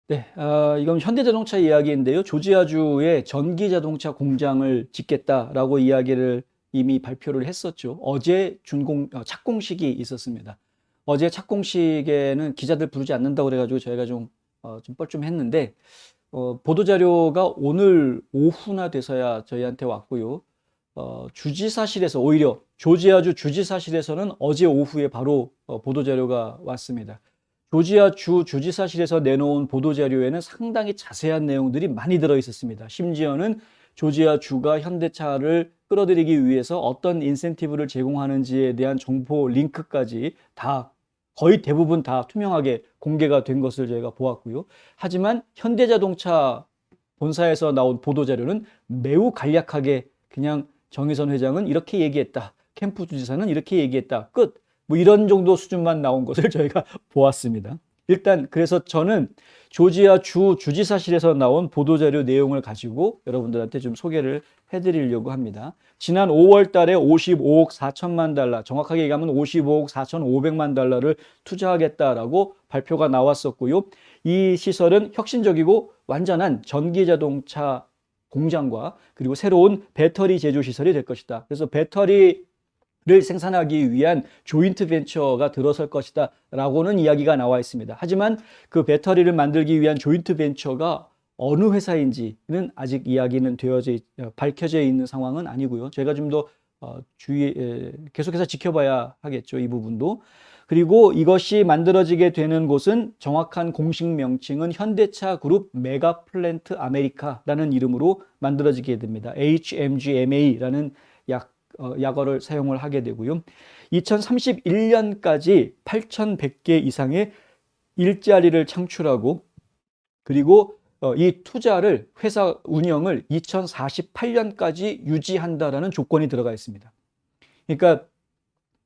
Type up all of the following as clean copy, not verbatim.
네, 이건 현대자동차 이야기인데요. 조지아주에 전기자동차 공장을 짓겠다라고 이야기를 이미 발표를 했었죠. 어제 착공식이 있었습니다. 어제 착공식에는 기자들 부르지 않는다고 그래가지고 저희가 좀 뻘쭘했는데, 보도자료가 오늘 오후나 돼서야 저희한테 왔고요. 주지사실에서 오히려 조지아주 주지사실에서는 어제 오후에 바로 보도자료가 왔습니다. 조지아 주 주지사실에서 내놓은 보도자료에는 상당히 자세한 내용들이 많이 들어 있었습니다. 심지어는 조지아 주가 현대차를 끌어들이기 위해서 어떤 인센티브를 제공하는지에 대한 정보 링크까지 다 거의 대부분 다 투명하게 공개가 된 것을 저희가 보았고요. 하지만 현대자동차 본사에서 나온 보도자료는 매우 간략하게 그냥 정의선 회장은 이렇게 얘기했다. 캠프 주지사는 이렇게 얘기했다. 끝. 뭐 이런 정도 수준만 나온 것을 저희가 보았습니다. 일단 그래서 저는 조지아 주 주지사실에서 나온 보도자료 내용을 가지고 여러분들한테 좀 소개를 해드리려고 합니다. 지난 5월 달에 55억 4천만 달러, 정확하게 얘기하면 55억 4,500만 달러를 투자하겠다라고 발표가 나왔었고요. 이 시설은 혁신적이고 완전한 전기자동차 공장과 그리고 새로운 배터리 제조 시설이 될 것이다. 그래서 배터리를 생산하기 위한 조인트 벤처가 들어설 것이다 라고는 이야기가 나와 있습니다. 하지만 그 배터리를 만들기 위한 조인트 벤처가 어느 회사인지는 아직 이야기는 밝혀져 있는 상황은 아니고요. 제가 좀 더 계속해서 지켜봐야 하겠죠. 이 부분도. 그리고 이것이 만들어지게 되는 곳은 정확한 공식 명칭은 현대차 그룹 메가 플랜트 아메리카라는 이름으로 만들어지게 됩니다. HMGMA라는 약어를 사용을 하게 되고요. 2031년까지 8,100개 이상의 일자리를 창출하고 그리고 이 투자를 회사 운영을 2048년까지 유지한다라는 조건이 들어가 있습니다. 그러니까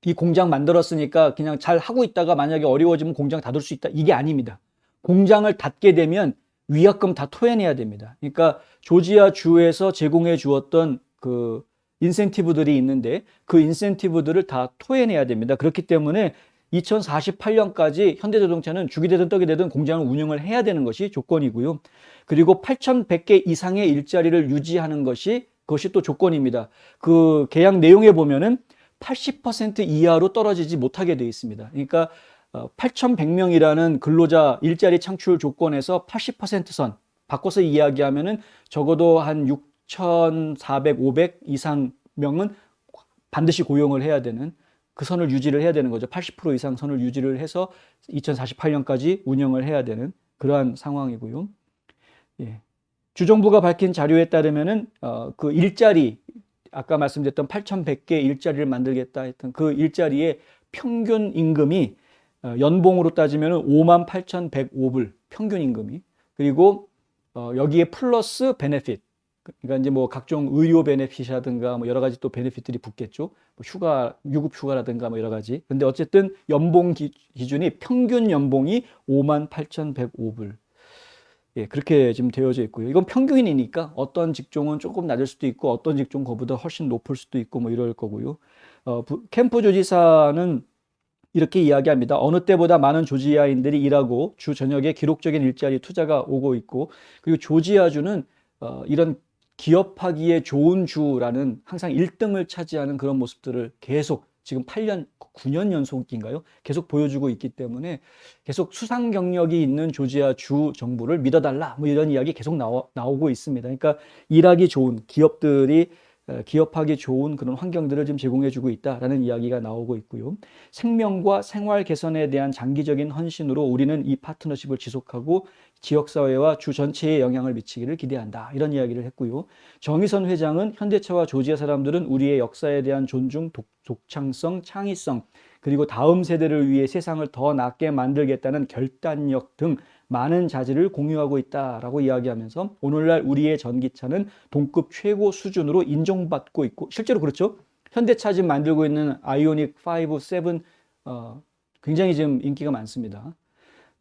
이 공장 만들었으니까 그냥 잘 하고 있다가 만약에 어려워지면 공장 닫을 수 있다. 이게 아닙니다. 공장을 닫게 되면 위약금 다 토해내야 됩니다. 그러니까 조지아 주에서 제공해 주었던 그 인센티브들이 있는데 그 인센티브들을 다 토해내야 됩니다. 그렇기 때문에 2048년까지 현대자동차는 죽이 되든 떡이 되든 공장을 운영을 해야 되는 것이 조건이고요. 그리고 8,100개 이상의 일자리를 유지하는 그것이 또 조건입니다. 그 계약 내용에 보면은 80% 이하로 떨어지지 못하게 되어 있습니다. 그러니까 8,100명이라는 근로자 일자리 창출 조건에서 80% 선, 바꿔서 이야기하면은 적어도 한 6,400, 500 이상 명은 반드시 고용을 해야 되는 그 선을 유지를 해야 되는 거죠. 80% 이상 선을 유지를 해서 2048년까지 운영을 해야 되는 그러한 상황이고요. 예. 주정부가 밝힌 자료에 따르면은 그 일자리 아까 말씀드렸던 8,100개 일자리를 만들겠다 했던 그 일자리의 평균 임금이 연봉으로 따지면 58,105불 평균 임금이 그리고 여기에 플러스 베네핏 그러니까 이제 뭐 각종 의료 베네핏이라든가 뭐 여러 가지 또 베네핏들이 붙겠죠. 뭐 휴가, 유급 휴가라든가 뭐 여러 가지. 근데 어쨌든 연봉 기준이 평균 연봉이 58,105불. 예, 그렇게 지금 되어져 있고요. 이건 평균이니까 어떤 직종은 조금 낮을 수도 있고 어떤 직종 그보다 훨씬 높을 수도 있고 뭐 이럴 거고요. 캠프 조지사는 이렇게 이야기합니다. 어느 때보다 많은 조지아인들이 일하고 주 전역에 기록적인 일자리 투자가 오고 있고 그리고 조지아주는 이런 기업하기에 좋은 주라는 항상 1등을 차지하는 그런 모습들을 계속 지금 8년, 9년 연속인가요? 계속 보여주고 있기 때문에 계속 수상 경력이 있는 조지아 주 정부를 믿어달라 뭐 이런 이야기 계속 나오고 있습니다. 그러니까 일하기 좋은 기업들이 기업하기 좋은 그런 환경들을 지금 제공해주고 있다라는 이야기가 나오고 있고요. 생명과 생활 개선에 대한 장기적인 헌신으로 우리는 이 파트너십을 지속하고 지역사회와 주 전체에 영향을 미치기를 기대한다. 이런 이야기를 했고요. 정의선 회장은 현대차와 조지아 사람들은 우리의 역사에 대한 존중, 독창성, 창의성, 그리고 다음 세대를 위해 세상을 더 낫게 만들겠다는 결단력 등 많은 자질을 공유하고 있다라고 이야기하면서 오늘날 우리의 전기차는 동급 최고 수준으로 인정받고 있고 실제로 그렇죠. 현대차 지금 만들고 있는 아이오닉 5, 7 굉장히 지금 인기가 많습니다.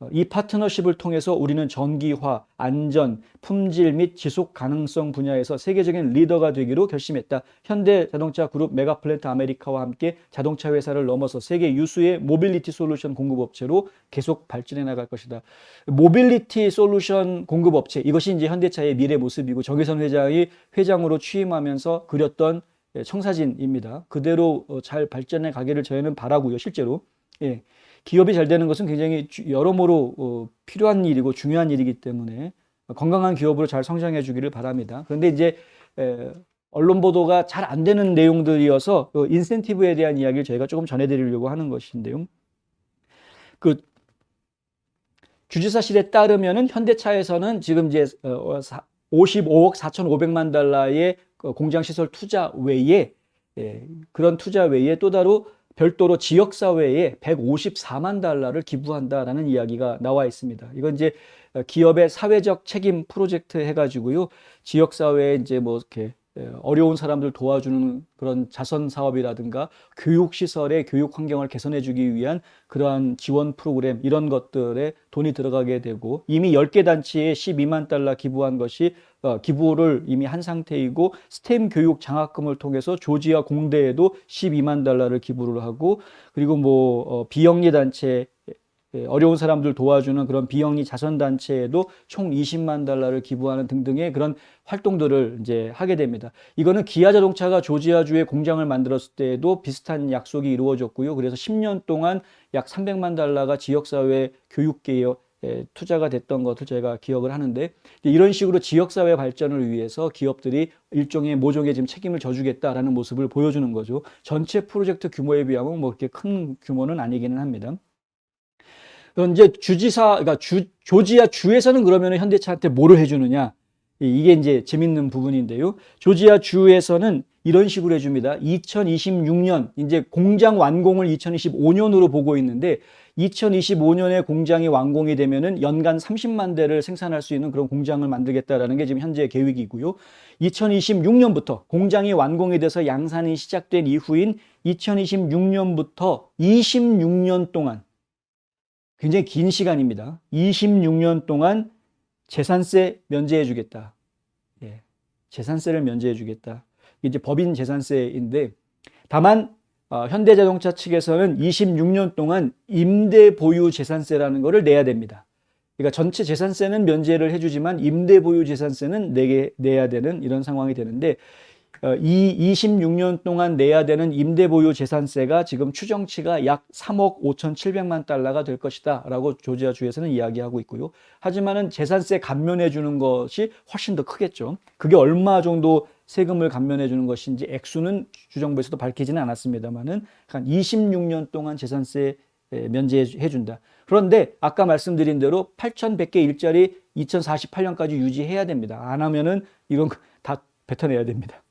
이 파트너십을 통해서 우리는 전기화, 안전, 품질 및 지속 가능성 분야에서 세계적인 리더가 되기로 결심했다. 현대자동차 그룹 메가플랜트 아메리카와 함께 자동차 회사를 넘어서 세계 유수의 모빌리티 솔루션 공급업체로 계속 발전해 나갈 것이다. 모빌리티 솔루션 공급업체, 이것이 이제 현대차의 미래 모습이고 정의선 회장이 회장으로 취임하면서 그렸던 청사진입니다. 그대로 잘 발전해 가기를 저희는 바라고요. 실제로. 예. 기업이 잘 되는 것은 굉장히 여러모로 필요한 일이고 중요한 일이기 때문에 건강한 기업으로 잘 성장해 주기를 바랍니다. 그런데 이제 언론 보도가 잘 안 되는 내용들이어서 인센티브에 대한 이야기를 저희가 조금 전해드리려고 하는 것인데요. 그 주지사실에 따르면은 현대차에서는 지금 이제 55억 4,500만 달러의 공장 시설 투자 외에 그런 투자 외에 또 다른 별도로 지역사회에 154만 달러를 기부한다라는 이야기가 나와 있습니다. 이건 이제 기업의 사회적 책임 프로젝트 해가지고요. 지역사회에 이제 뭐 이렇게 어려운 사람들 도와주는 그런 자선 사업이라든가 교육시설의 교육 환경을 개선해 주기 위한 그러한 지원 프로그램 이런 것들에 돈이 들어가게 되고 이미 10개 단체에 12만 달러 기부한 것이 기부를 이미 한 상태이고 스템 교육 장학금을 통해서 조지아 공대에도 12만 달러를 기부를 하고 그리고 뭐 비영리 단체 어려운 사람들 도와주는 그런 비영리 자선단체에도 총 20만 달러를 기부하는 등등의 그런 활동들을 이제 하게 됩니다. 이거는 기아자동차가 조지아주에 공장을 만들었을 때에도 비슷한 약속이 이루어졌고요. 그래서 10년 동안 약 300만 달러가 지역사회 교육계에 투자가 됐던 것을 제가 기억을 하는데 이런 식으로 지역사회 발전을 위해서 기업들이 일종의 모종의 지금 책임을 져주겠다라는 모습을 보여주는 거죠. 전체 프로젝트 규모에 비하면 뭐 그렇게 큰 규모는 아니기는 합니다. 이제 그러니까 조지아 주에서는 그러면 현대차한테 뭐를 해주느냐? 이게 이제 재밌는 부분인데요. 조지아 주에서는 이런 식으로 해줍니다. 2026년, 이제 공장 완공을 2025년으로 보고 있는데, 2025년에 공장이 완공이 되면은 연간 30만 대를 생산할 수 있는 그런 공장을 만들겠다라는 게 지금 현재 계획이고요. 2026년부터 공장이 완공이 돼서 양산이 시작된 이후인 2026년부터 26년 동안 굉장히 긴 시간입니다. 26년 동안 재산세 면제해 주겠다. 예, 재산세를 면제해 주겠다. 이제 법인 재산세인데 다만 현대자동차 측에서는 26년 동안 임대 보유 재산세라는 것을 내야 됩니다. 그러니까 전체 재산세는 면제를 해주지만 임대 보유 재산세는 내야 되는 이런 상황이 되는데 이 26년 동안 내야 되는 임대보유 재산세가 지금 추정치가 약 3억 5,700만 달러가 될 것이다 라고 조지아주에서는 이야기하고 있고요. 하지만은 재산세 감면해 주는 것이 훨씬 더 크겠죠. 그게 얼마 정도 세금을 감면해 주는 것인지 액수는 주정부에서도 밝히지는 않았습니다만은 한 26년 동안 재산세 면제해 준다. 그런데 아까 말씀드린 대로 8,100개 일자리 2048년까지 유지해야 됩니다. 안 하면은 이런 거 다 뱉어내야 됩니다.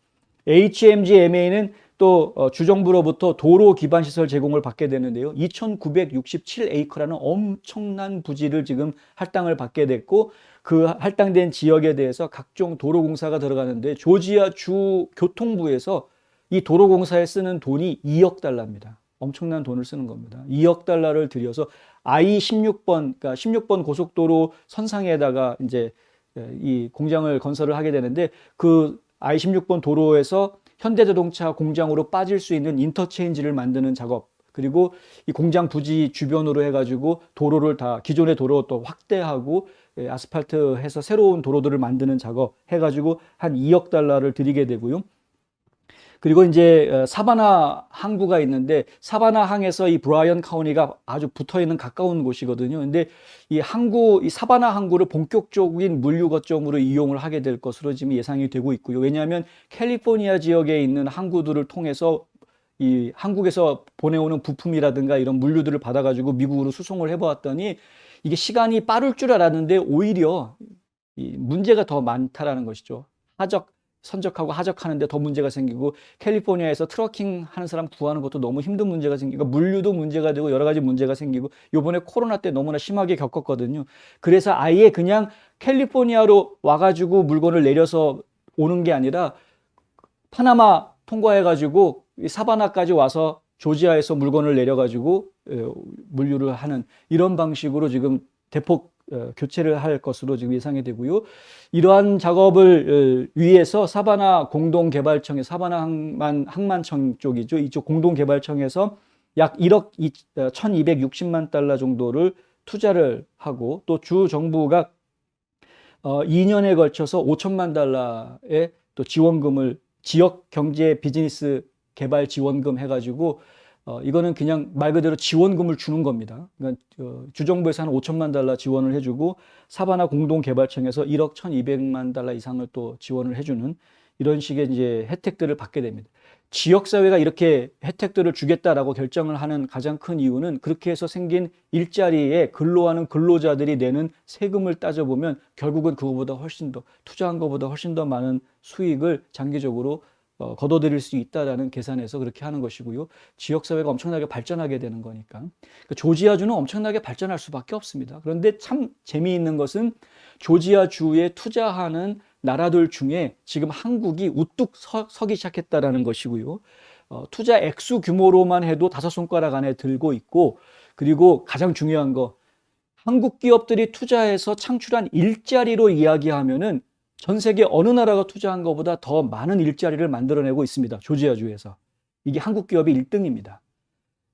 HMGMA는 또 주정부로부터 도로 기반 시설 제공을 받게 되는데요. 2,967에이커라는 엄청난 부지를 지금 할당을 받게 됐고 그 할당된 지역에 대해서 각종 도로 공사가 들어가는데 조지아 주 교통부에서 이 도로 공사에 쓰는 돈이 2억 달러입니다. 엄청난 돈을 쓰는 겁니다. 2억 달러를 들여서 I-16번, 그러니까 16번 고속도로 선상에다가 이제 이 공장을 건설을 하게 되는데 그 I-16번 도로에서 현대자동차 공장으로 빠질 수 있는 인터체인지를 만드는 작업 그리고 이 공장 부지 주변으로 해가지고 도로를 다 기존의 도로 또 확대하고 아스팔트 해서 새로운 도로들을 만드는 작업 해가지고 한 2억 달러를 들이게 되고요. 그리고 이제 사바나 항구가 있는데 사바나 항에서 이 브라이언 카운티가 아주 붙어 있는 가까운 곳이거든요. 근데 이 사바나 항구를 본격적인 물류 거점으로 이용을 하게 될 것으로 지금 예상이 되고 있고요. 왜냐하면 캘리포니아 지역에 있는 항구들을 통해서 이 한국에서 보내오는 부품이라든가 이런 물류들을 받아가지고 미국으로 수송을 해보았더니 이게 시간이 빠를 줄 알았는데 오히려 이 문제가 더 많다라는 것이죠. 선적하고 하적하는데 더 문제가 생기고 캘리포니아에서 트러킹 하는 사람 구하는 것도 너무 힘든 문제가 생기고 물류도 문제가 되고 여러 가지 문제가 생기고 요번에 코로나 때 너무나 심하게 겪었거든요. 그래서 아예 그냥 캘리포니아로 와가지고 물건을 내려서 오는 게 아니라 파나마 통과해가지고 사바나까지 와서 조지아에서 물건을 내려가지고 물류를 하는 이런 방식으로 지금 대폭 교체를 할 것으로 지금 예상이 되고요. 이러한 작업을 위해서 사바나 공동개발청의 사바나 항만청 쪽이죠. 이쪽 공동개발청에서 약 1억 1260만 달러 정도를 투자를 하고 또 주 정부가 2년에 걸쳐서 5천만 달러의 또 지원금을 지역 경제 비즈니스 개발 지원금 해가지고 이거는 그냥 말 그대로 지원금을 주는 겁니다. 그러니까 주정부에서 한 5천만 달러 지원을 해주고 사바나 공동개발청에서 1억 1,200만 달러 이상을 또 지원을 해주는 이런 식의 이제 혜택들을 받게 됩니다. 지역사회가 이렇게 혜택들을 주겠다라고 결정을 하는 가장 큰 이유는 그렇게 해서 생긴 일자리에 근로하는 근로자들이 내는 세금을 따져보면 결국은 그거보다 훨씬 더 투자한 것보다 훨씬 더 많은 수익을 장기적으로 거둬들일 수 있다라는 계산에서 그렇게 하는 것이고요. 지역사회가 엄청나게 발전하게 되는 거니까. 그러니까 조지아주는 엄청나게 발전할 수밖에 없습니다. 그런데 참 재미있는 것은 조지아주에 투자하는 나라들 중에 지금 한국이 우뚝 서기 시작했다라는 것이고요. 투자 액수 규모로만 해도 5손가락 안에 들고 있고, 그리고 가장 중요한 거, 한국 기업들이 투자해서 창출한 일자리로 이야기하면은 전 세계 어느 나라가 투자한 것보다 더 많은 일자리를 만들어내고 있습니다. 조지아주에서. 이게 한국 기업이 1등입니다.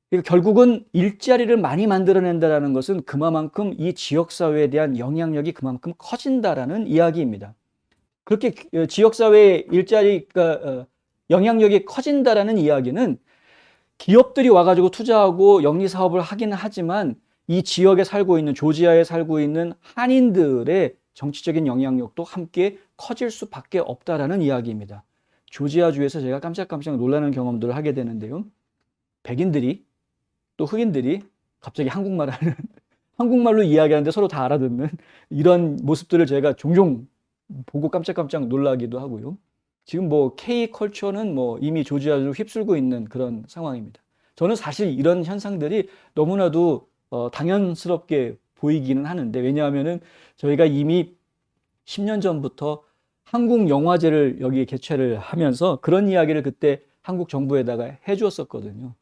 그러니까 결국은 일자리를 많이 만들어낸다는 것은 그만큼 이 지역사회에 대한 영향력이 그만큼 커진다라는 이야기입니다. 그렇게 지역사회의 일자리가 영향력이 커진다라는 이야기는 기업들이 와가지고 투자하고 영리사업을 하기는 하지만 이 지역에 살고 있는 조지아에 살고 있는 한인들의 정치적인 영향력도 함께 커질 수밖에 없다라는 이야기입니다. 조지아주에서 제가 깜짝깜짝 놀라는 경험들을 하게 되는데요. 백인들이 또 흑인들이 갑자기 한국말 하는 한국말로 이야기하는데 서로 다 알아듣는 이런 모습들을 제가 종종 보고 깜짝깜짝 놀라기도 하고요. 지금 뭐 K컬처는 뭐 이미 조지아주를 휩쓸고 있는 그런 상황입니다. 저는 사실 이런 현상들이 너무나도 당연스럽게 보이기는 하는데, 왜냐하면은 저희가 이미 10년 전부터 한국 영화제를 여기 개최를 하면서 그런 이야기를 그때 한국 정부에다가 해주었었거든요.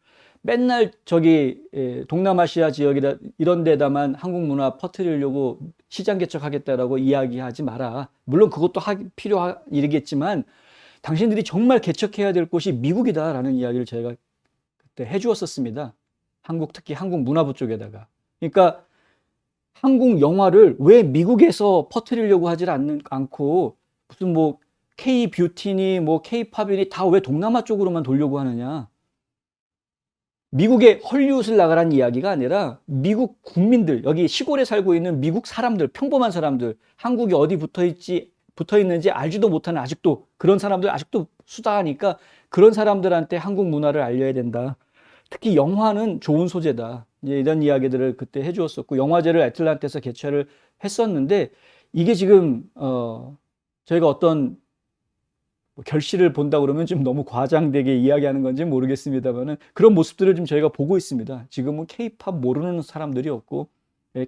맨날 저기 동남아시아 지역이라 이런 데다만 한국 문화 퍼뜨리려고 시장 개척하겠다라고 이야기하지 마라. 물론 그것도 필요한 일이겠지만 당신들이 정말 개척해야 될 곳이 미국이다라는 이야기를 제가 그때 해주었었습니다. 특히 한국 문화부 쪽에다가. 그러니까 한국 영화를 왜 미국에서 퍼뜨리려고 하질 않고 무슨 뭐 K-뷰티니 뭐 K-팝이니 다 왜 동남아 쪽으로만 돌려고 하느냐. 미국의 헐리우드를 나가라는 이야기가 아니라 미국 국민들, 여기 시골에 살고 있는 미국 사람들, 평범한 사람들, 한국이 어디 붙어 있는지 알지도 못하는 아직도 그런 사람들 아직도 수다하니까 그런 사람들한테 한국 문화를 알려야 된다. 특히 영화는 좋은 소재다. 이제 이런 이야기들을 그때 해주었었고, 영화제를 애틀란타에서 개최를 했었는데, 이게 지금 저희가 어떤 결실을 본다 그러면 좀 너무 과장되게 이야기하는 건지 모르겠습니다만은 그런 모습들을 좀 저희가 보고 있습니다. 지금은 K-팝 모르는 사람들이 없고,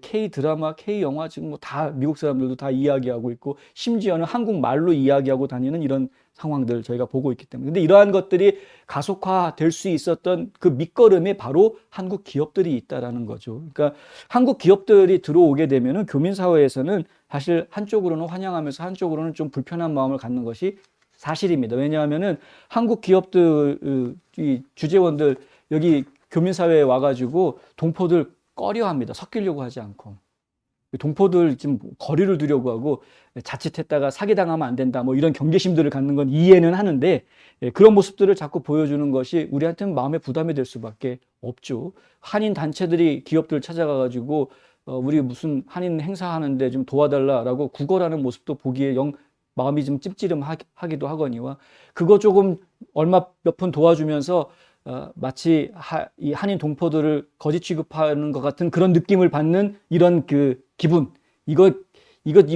K-드라마, K-영화 지금 뭐 다 미국 사람들도 다 이야기하고 있고, 심지어는 한국말로 이야기하고 다니는 이런 상황들 저희가 보고 있기 때문에. 근데 이러한 것들이 가속화될 수 있었던 그 밑거름에 바로 한국 기업들이 있다라는 거죠. 그러니까 한국 기업들이 들어오게 되면은 교민사회에서는 사실 한쪽으로는 환영하면서 한쪽으로는 좀 불편한 마음을 갖는 것이 사실입니다. 왜냐하면은 한국 기업들, 이 주재원들 여기 교민사회에 와가지고 동포들 꺼려합니다. 섞이려고 하지 않고. 동포들 지금 거리를 두려고 하고 자칫했다가 사기당하면 안 된다. 뭐 이런 경계심들을 갖는 건 이해는 하는데 그런 모습들을 자꾸 보여주는 것이 우리한테는 마음의 부담이 될 수밖에 없죠. 한인 단체들이 기업들을 찾아가가지고 우리 무슨 한인 행사하는데 좀 도와달라라고 구걸하는 모습도 보기에 마음이 좀 찜찜하기도 하거니와 그거 조금 얼마 몇 푼 도와주면서 마치 이 한인 동포들을 거짓 취급하는 것 같은 그런 느낌을 받는 이런 그 기분, 이거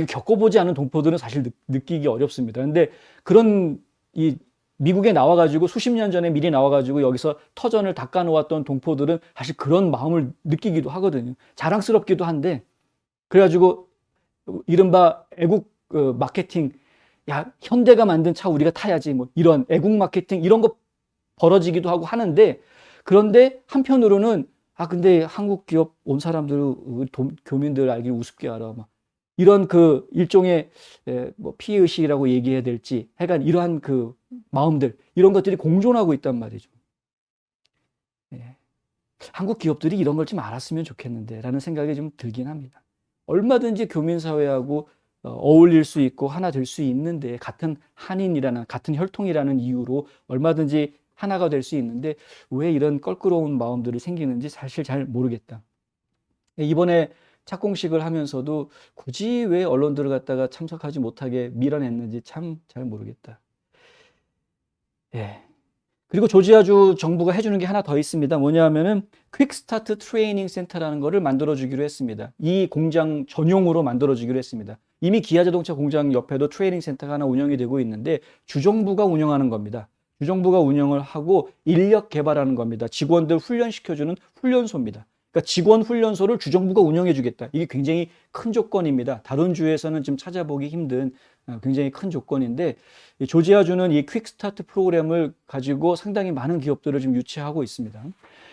겪어보지 않은 동포들은 사실 느끼기 어렵습니다. 근데 그런 이 미국에 나와가지고 수십 년 전에 미리 나와가지고 여기서 터전을 닦아놓았던 동포들은 사실 그런 마음을 느끼기도 하거든요. 자랑스럽기도 한데, 그래가지고 이른바 애국 마케팅, 야, 현대가 만든 차 우리가 타야지, 뭐 이런 애국 마케팅 이런 거 벌어지기도 하고 하는데, 그런데 한편으로는 근데 한국 기업 온 사람들, 우리 교민들 알기 우습게 알아. 막 이런 그 일종의 뭐 피해의식이라고 얘기해야 될지, 하여간 이러한 그 마음들, 이런 것들이 공존하고 있단 말이죠. 예. 한국 기업들이 이런 걸 좀 알았으면 좋겠는데 라는 생각이 좀 들긴 합니다. 얼마든지 교민사회하고 어울릴 수 있고 하나 될 수 있는데, 같은 한인이라는, 같은 혈통이라는 이유로 얼마든지 하나가 될 수 있는데 왜 이런 껄끄러운 마음들이 생기는지 사실 잘 모르겠다. 이번에 착공식을 하면서도 굳이 왜 언론들을 갖다가 참석하지 못하게 밀어냈는지 참 잘 모르겠다. 예. 그리고 조지아주 정부가 해주는 게 하나 더 있습니다. 뭐냐면은 퀵스타트 트레이닝 센터라는 거를 만들어주기로 했습니다. 이 공장 전용으로 만들어주기로 했습니다. 이미 기아자동차 공장 옆에도 트레이닝 센터가 하나 운영이 되고 있는데 주정부가 운영하는 겁니다. 주정부가 운영을 하고 인력 개발하는 겁니다. 직원들 훈련시켜주는 훈련소입니다. 그러니까 직원 훈련소를 주정부가 운영해 주겠다. 이게 굉장히 큰 조건입니다. 다른 주에서는 좀 찾아보기 힘든 굉장히 큰 조건인데, 조지아주는 이 퀵스타트 프로그램을 가지고 상당히 많은 기업들을 좀 유치하고 있습니다.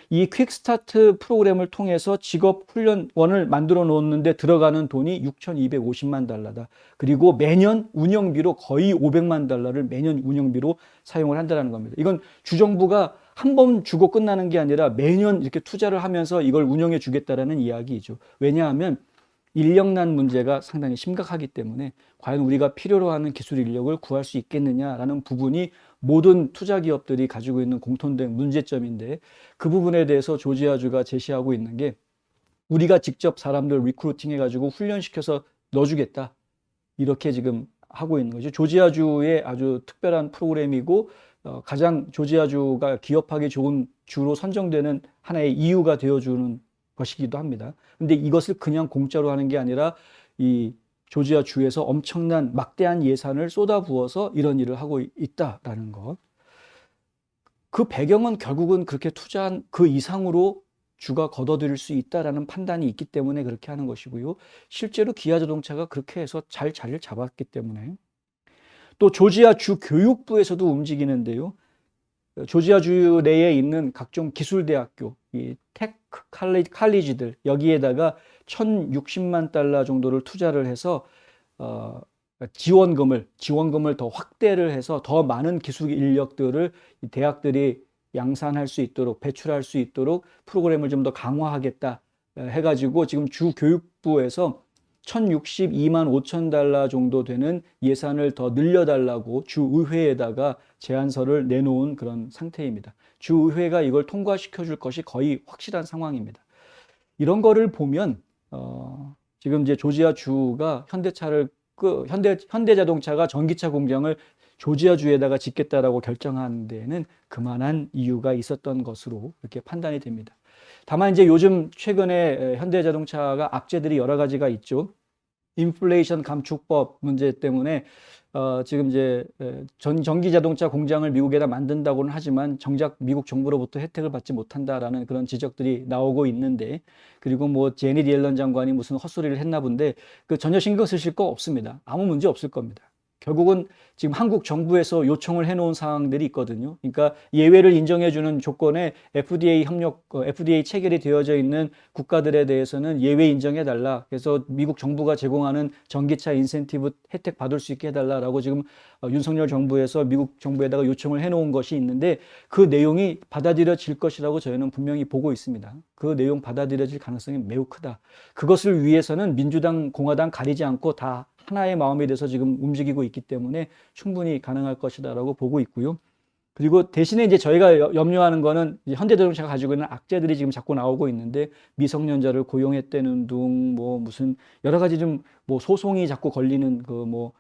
이 퀵스타트 프로그램을 통해서 직업훈련원을 만들어 놓는데 들어가는 돈이 6,250만 달러다. 그리고 매년 운영비로 거의 500만 달러를 매년 운영비로 사용을 한다는 겁니다. 이건 주정부가 한 번 주고 끝나는 게 아니라 매년 이렇게 투자를 하면서 이걸 운영해 주겠다라는 이야기이죠. 왜냐하면 인력난 문제가 상당히 심각하기 때문에 과연 우리가 필요로 하는 기술 인력을 구할 수 있겠느냐라는 부분이 모든 투자 기업들이 가지고 있는 공통된 문제점인데, 그 부분에 대해서 조지아주가 제시하고 있는 게 우리가 직접 사람들 리크루팅 해가지고 훈련시켜서 넣어주겠다, 이렇게 지금 하고 있는 거죠. 조지아주의 아주 특별한 프로그램이고 가장 조지아주가 기업하기 좋은 주로 선정되는 하나의 이유가 되어주는 것이기도 합니다. 근데 이것을 그냥 공짜로 하는 게 아니라 이 조지아 주에서 엄청난 막대한 예산을 쏟아부어서 이런 일을 하고 있다라는 것. 그 배경은 결국은 그렇게 투자한 그 이상으로 주가 걷어들일 수 있다라는 판단이 있기 때문에 그렇게 하는 것이고요. 실제로 기아자동차가 그렇게 해서 잘 자리를 잡았기 때문에. 또 조지아 주 교육부에서도 움직이는데요. 조지아주 내에 있는 각종 기술대학교, 이 테크 칼리지들, 여기에다가 1,060만 달러 정도를 투자를 해서 지원금을 더 확대를 해서 더 많은 기술 인력들을 대학들이 양산할 수 있도록, 배출할 수 있도록 프로그램을 좀 더 강화하겠다 해가지고 지금 주 교육부에서 1,062만 5천 달러 정도 되는 예산을 더 늘려달라고 주의회에다가 제안서를 내놓은 그런 상태입니다. 주의회가 이걸 통과시켜 줄 것이 거의 확실한 상황입니다. 이런 거를 보면 지금 이제 조지아 주가 현대자동차가 전기차 공장을 조지아 주에다가 짓겠다라고 결정한 데에는 그만한 이유가 있었던 것으로 이렇게 판단이 됩니다. 다만 이제 요즘 최근에 현대자동차가 악재들이 여러 가지가 있죠. 인플레이션 감축법 문제 때문에 지금 이제 전기자동차 공장을 미국에다 만든다고는 하지만 정작 미국 정부로부터 혜택을 받지 못한다라는 그런 지적들이 나오고 있는데, 그리고 뭐 제닛 옐런 장관이 무슨 헛소리를 했나 본데 그 전혀 신경 쓰실 거 없습니다. 아무 문제 없을 겁니다. 결국은 지금 한국 정부에서 요청을 해놓은 사항들이 있거든요. 그러니까 예외를 인정해주는 조건에 FDA 체결이 되어져 있는 국가들에 대해서는 예외 인정해달라. 그래서 미국 정부가 제공하는 전기차 인센티브 혜택 받을 수 있게 해달라라고 지금 윤석열 정부에서 미국 정부에다가 요청을 해놓은 것이 있는데, 그 내용이 받아들여질 것이라고 저희는 분명히 보고 있습니다. 그 내용 받아들여질 가능성이 매우 크다. 그것을 위해서는 민주당, 공화당 가리지 않고 다 하나의 마음이 돼서 지금 움직이고 있기 때문에 충분히 가능할 것이다라고 보고 있고요. 그리고 대신에 이제 저희가 염려하는 거는 현대자동차가 가지고 있는 악재들이 지금 자꾸 나오고 있는데, 미성년자를 고용했다는 등 뭐 무슨 여러 가지 좀 뭐 소송이 자꾸 걸리는 그 뭐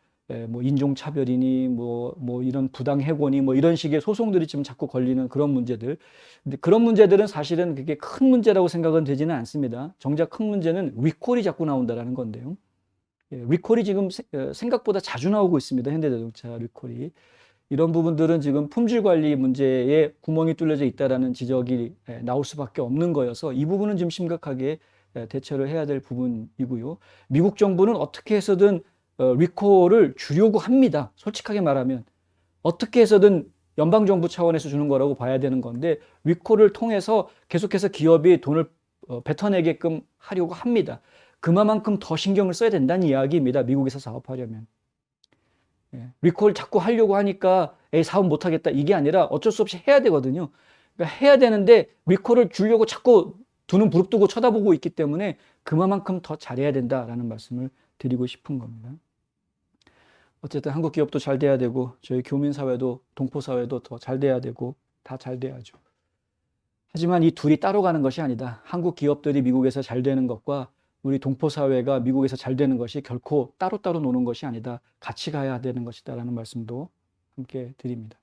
인종차별이니 뭐 이런 부당해고니 뭐 이런 식의 소송들이 지금 자꾸 걸리는 그런 문제들. 근데 그런 문제들은 사실은 그게 큰 문제라고 생각은 되지는 않습니다. 정작 큰 문제는 리콜이 자꾸 나온다라는 건데요. 리콜이 지금 생각보다 자주 나오고 있습니다. 현대자동차 리콜이. 이런 부분들은 지금 품질 관리 문제에 구멍이 뚫려져 있다라는 지적이 나올 수밖에 없는 거여서 이 부분은 좀 심각하게 대처를 해야 될 부분이고요. 미국 정부는 어떻게 해서든 리콜을 주려고 합니다. 솔직하게 말하면 어떻게 해서든 연방정부 차원에서 주는 거라고 봐야 되는 건데, 리콜을 통해서 계속해서 기업이 돈을 뱉어내게끔 하려고 합니다. 그만큼 더 신경을 써야 된다는 이야기입니다. 미국에서 사업하려면. 예, 리콜 자꾸 하려고 하니까 사업 못하겠다 이게 아니라 어쩔 수 없이 해야 되거든요. 그러니까 해야 되는데 리콜을 주려고 자꾸 두 눈 부릅뜨고 쳐다보고 있기 때문에 그만큼 더 잘해야 된다라는 말씀을 드리고 싶은 겁니다. 어쨌든 한국 기업도 잘 돼야 되고 저희 교민사회도 동포사회도 더 잘 돼야 되고 다 잘 돼야죠. 하지만 이 둘이 따로 가는 것이 아니다. 한국 기업들이 미국에서 잘 되는 것과 우리 동포사회가 미국에서 잘 되는 것이 결코 따로따로 노는 것이 아니다. 같이 가야 되는 것이다라는 말씀도 함께 드립니다.